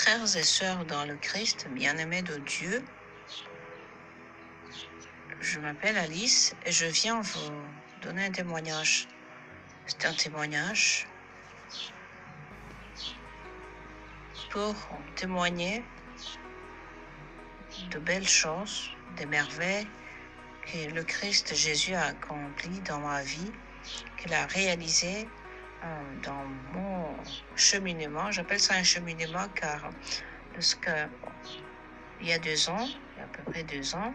Frères et sœurs dans le Christ, bien-aimés de Dieu, je m'appelle Alice et je viens vous donner un témoignage. C'est un témoignage pour témoigner de belles choses, des merveilles que le Christ Jésus a accomplies dans ma vie, qu'il a réalisé dans mon cheminement. J'appelle ça un cheminement car il y a 2 ans, il y a à peu près 2 ans,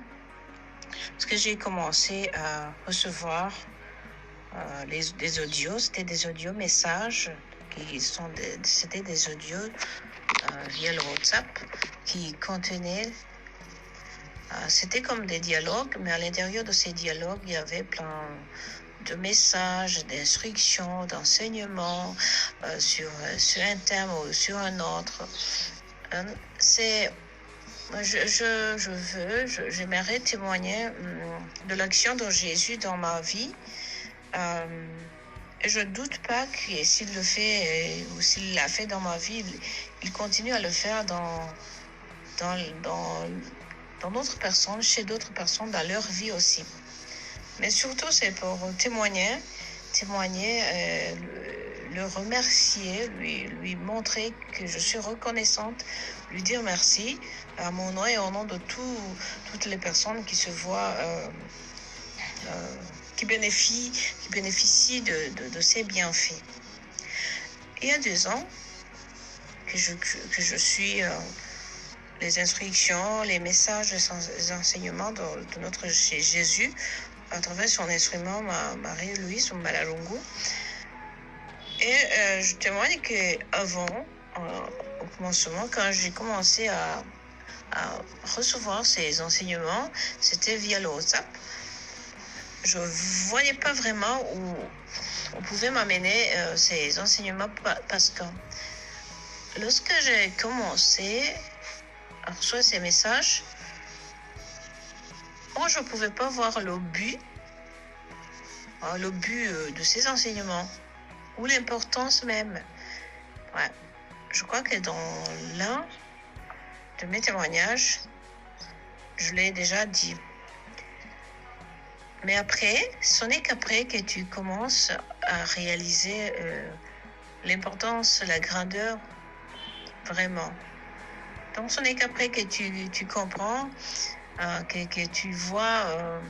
parce que j'ai commencé à recevoir des audios, c'était des audios messages c'était des audios via le WhatsApp qui contenaient c'était comme des dialogues, mais à l'intérieur de ces dialogues, il y avait plein de messages, d'instructions, d'enseignements sur un thème ou sur un autre. J'aimerais témoigner de l'action de Jésus dans ma vie. Et je ne doute pas que s'il le fait ou s'il l'a fait dans ma vie, il continue à le faire dans d'autres personnes, chez d'autres personnes, dans leur vie aussi. Mais surtout, c'est pour témoigner, le remercier, lui montrer que je suis reconnaissante, lui dire merci à mon nom et au nom de toutes les personnes qui se voient, qui bénéficient de ces bienfaits. Il y a 2 ans que je suis les instructions, les messages, les enseignements de notre Jésus à travers son instrument Marie-Louise ou Malalungu. Et je témoigne qu'avant, au commencement, quand j'ai commencé à recevoir ces enseignements, c'était via le WhatsApp. Je ne voyais pas vraiment où on pouvait m'amener ces enseignements parce que lorsque j'ai commencé à recevoir ces messages, moi je ne pouvais pas voir le but de ces enseignements ou l'importance même. Ouais. Je crois que dans l'un de mes témoignages, je l'ai déjà dit. Mais après, ce n'est qu'après que tu commences à réaliser l'importance, la grandeur, vraiment. Donc, ce n'est qu'après que tu comprends, que tu vois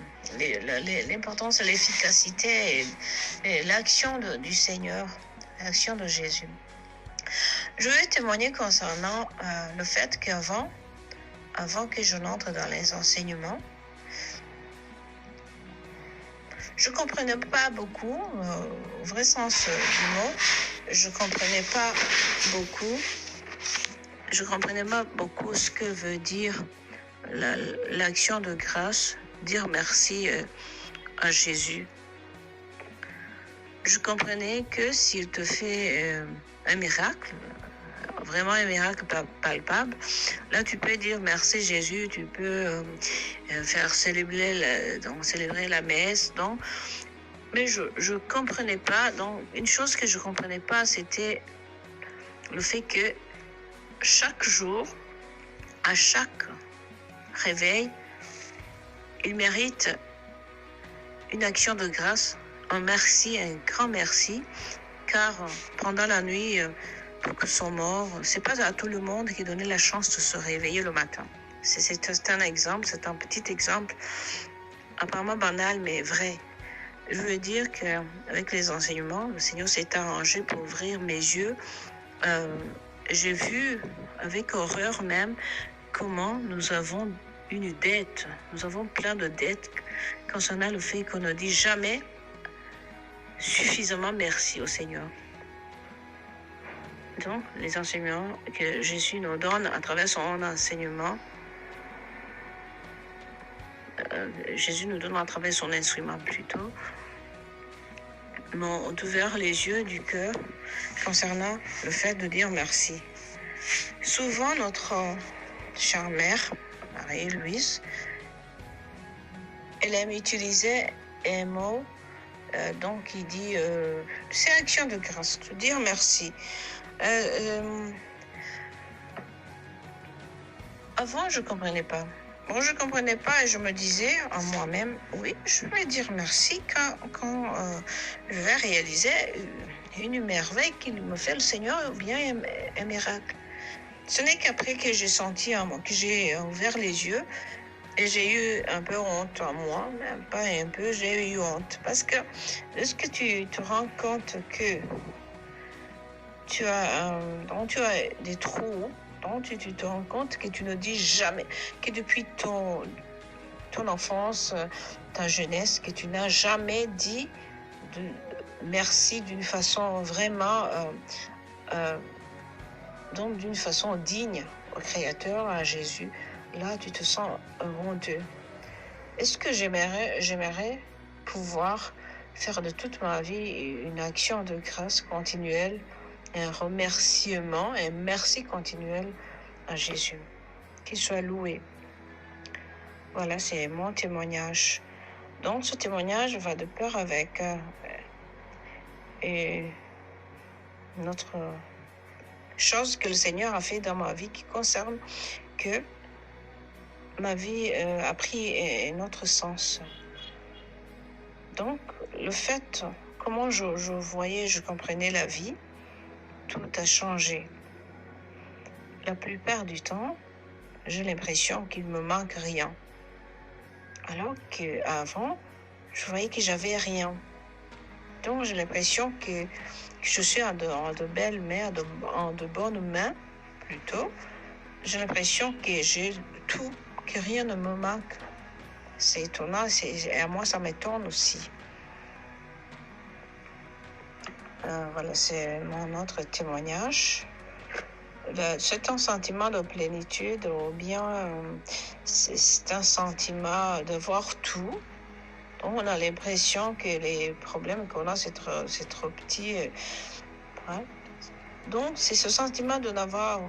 l'importance, l'efficacité et l'action du Seigneur, l'action de Jésus. Je vais témoigner concernant le fait qu'avant que je n'entre dans les enseignements, je ne comprenais pas beaucoup, au vrai sens du mot, je ne comprenais pas beaucoup ce que veut dire l'action de grâce, dire merci à Jésus. Je comprenais que s'il te fait un miracle, vraiment un miracle palpable, là tu peux dire merci Jésus, tu peux faire célébrer la messe. Donc, mais je comprenais pas. Donc une chose que je comprenais pas, c'était le fait que chaque jour, à chaque réveil, il mérite une action de grâce, un merci, un grand merci, car pendant la nuit, pour que sont morts, c'est pas à tout le monde qui donnait la chance de se réveiller le matin. C'est un exemple, c'est un petit exemple, apparemment banal, mais vrai. Je veux dire qu'avec les enseignements, le Seigneur s'est arrangé pour ouvrir mes yeux. J'ai vu avec horreur même comment nous avons une dette. Nous avons plein de dettes concernant le fait qu'on ne dit jamais suffisamment merci au Seigneur. Donc, les enseignements que Jésus nous donne à travers son enseignement, Jésus nous donne à travers son instrument plutôt, m'ont ouvert les yeux du cœur concernant le fait de dire merci. Souvent, notre chère mère, Marie-Louise, elle aime utiliser un mot donc il dit c'est action de grâce, dire merci. Avant, je ne comprenais pas. Bon, je ne comprenais pas et je me disais en moi-même, oui, je vais dire merci quand je vais réaliser une merveille qu'il me fait le Seigneur ou bien un miracle. Ce n'est qu'après que j'ai senti, que j'ai ouvert les yeux et j'ai eu un peu honte en moi, même pas un peu, j'ai eu honte. Parce que lorsque tu te rends compte que tu as des trous, dont tu te rends compte que tu ne dis jamais, que depuis ton enfance, ta jeunesse, que tu n'as jamais dit merci d'une façon vraiment, donc d'une façon digne au Créateur, à Jésus. Là, tu te sens honteux. Est-ce que j'aimerais pouvoir faire de toute ma vie une action de grâce continuelle, un remerciement, un merci continuel à Jésus. Qu'il soit loué. Voilà, c'est mon témoignage. Donc, ce témoignage va de pair avec une autre chose que le Seigneur a fait dans ma vie qui concerne que ma vie a pris un autre sens. Donc, le fait, comment je voyais, je comprenais la vie, tout a changé. La plupart du temps, j'ai l'impression qu'il me manque rien. Alors qu'avant, je voyais que j'avais rien. Donc, j'ai l'impression que je suis en de belles mains, en de bonnes mains, plutôt. J'ai l'impression que j'ai tout, que rien ne me manque. C'est étonnant, et à moi, ça m'étonne aussi. Voilà, c'est mon autre témoignage. C'est un sentiment de plénitude, ou bien c'est un sentiment de voir tout. Donc, on a l'impression que les problèmes qu'on a, c'est trop petit. Hein? Donc, c'est ce sentiment de n'avoir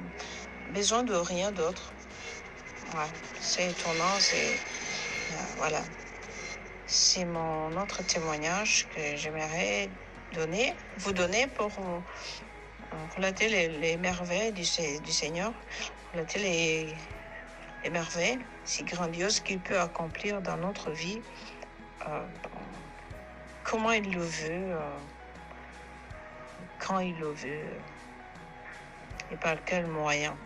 besoin de rien d'autre. Ouais, c'est étonnant, voilà. C'est mon autre témoignage que j'aimerais vous donner pour relater les merveilles du Seigneur, relater les merveilles si grandioses qu'il peut accomplir dans notre vie, comment il le veut, quand il le veut et par quel moyen.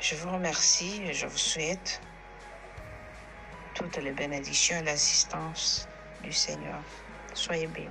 Je vous remercie et je vous souhaite toutes les bénédictions et l'assistance du Seigneur. Soyez bénis.